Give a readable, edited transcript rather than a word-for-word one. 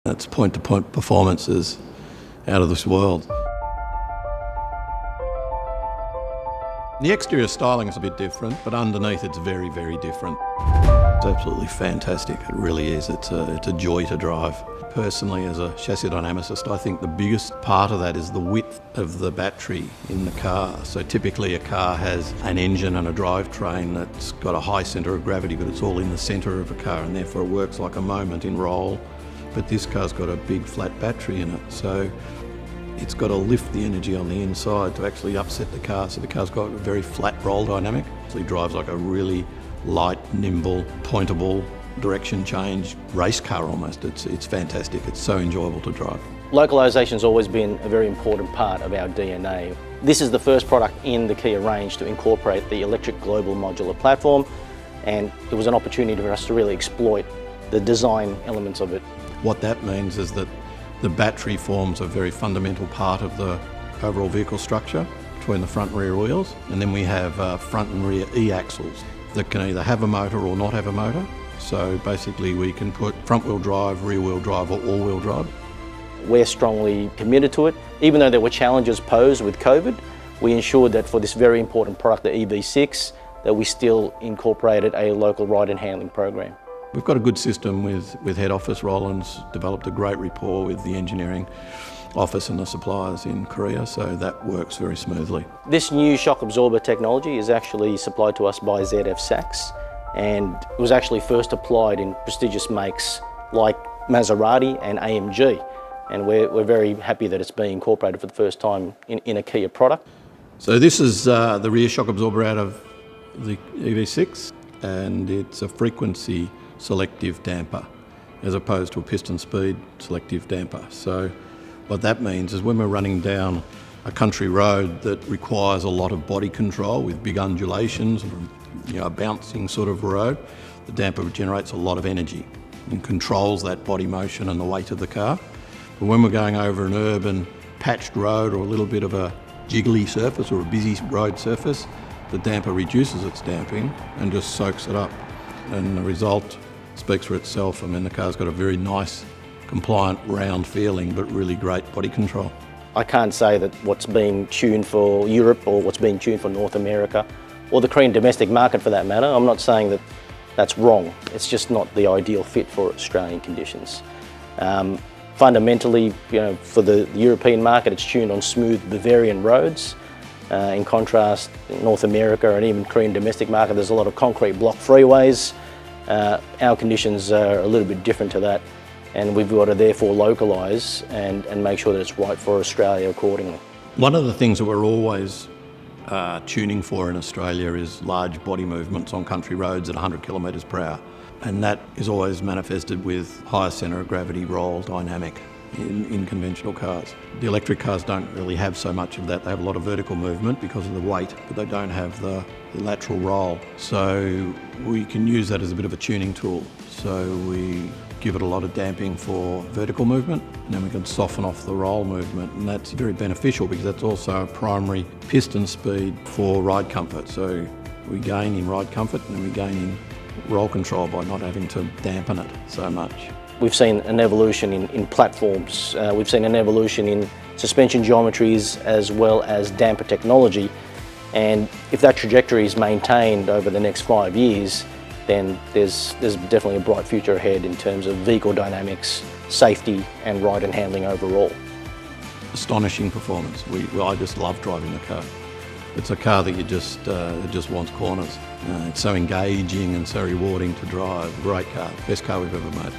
Its point-to-point performance is out of this world. The exterior styling is a bit different, but underneath it's very, very different. It's absolutely fantastic, it really is. It's a joy to drive. Personally, as a chassis dynamicist, I think the biggest part of that is the width of the battery in the car. So typically a car has an engine and a drivetrain that's got a high centre of gravity, but it's all in the centre of a car, and therefore it works like a moment in roll. But this car's got a big flat battery in it, so it's got to lift the energy on the inside to actually upset the car. So the car's got a very flat roll dynamic. So it drives like a really light, nimble, pointable, direction change race car almost. It's fantastic. It's so enjoyable to drive. Localisation's always been a very important part of our DNA. This is the first product in the Kia range to incorporate the electric global modular platform, and it was an opportunity for us to really exploit the design elements of it. What that means is that the battery forms a very fundamental part of the overall vehicle structure between the front and rear wheels, and then we have front and rear e-axles that can either have a motor or not have a motor. So basically we can put front wheel drive, rear wheel drive or all wheel drive. We're strongly committed to it. Even though there were challenges posed with COVID, we ensured that for this very important product, the EV6, that we still incorporated a local ride and handling program. We've got a good system with head office. Roland's developed a great rapport with the engineering office and the suppliers in Korea, so that works very smoothly. This new shock absorber technology is actually supplied to us by ZF Sachs, and it was actually first applied in prestigious makes like Maserati and AMG, and we're very happy that it's being incorporated for the first time in a Kia product. So this is the rear shock absorber out of the EV6, and it's a frequency selective damper as opposed to a piston speed selective damper. So what that means is when we're running down a country road that requires a lot of body control with big undulations, a bouncing sort of road, the damper generates a lot of energy and controls that body motion and the weight of the car. But when we're going over an urban patched road or a little bit of a jiggly surface or a busy road surface, the damper reduces its damping and just soaks it up. And the result speaks for itself. I mean, the car's got a very nice, compliant, round feeling, but really great body control. I can't say that what's being tuned for Europe or what's being tuned for North America or the Korean domestic market for that matter, I'm not saying that that's wrong. It's just not the ideal fit for Australian conditions. Fundamentally, for the European market, it's tuned on smooth Bavarian roads. In contrast, in North America and even Korean domestic market, there's a lot of concrete block freeways. Our conditions are a little bit different to that, and we've got to therefore localise and make sure that it's right for Australia accordingly. One of the things that we're always tuning for in Australia is large body movements on country roads at 100 kilometres per hour, and that is always manifested with higher centre of gravity roll dynamic in conventional cars. The electric cars don't really have so much of that. They have a lot of vertical movement because of the weight, but they don't have the lateral roll. So we can use that as a bit of a tuning tool. So we give it a lot of damping for vertical movement, and then we can soften off the roll movement, and that's very beneficial because that's also a primary piston speed for ride comfort. So we gain in ride comfort and then we gain in roll control by not having to dampen it so much. We've seen an evolution in platforms, we've seen an evolution in suspension geometries as well as damper technology, and if that trajectory is maintained over the next 5 years, then there's definitely a bright future ahead in terms of vehicle dynamics, safety and ride and handling overall. Astonishing performance. I just love driving the car. It's a car that it just wants corners. It's so engaging and so rewarding to drive. Great car, best car we've ever made.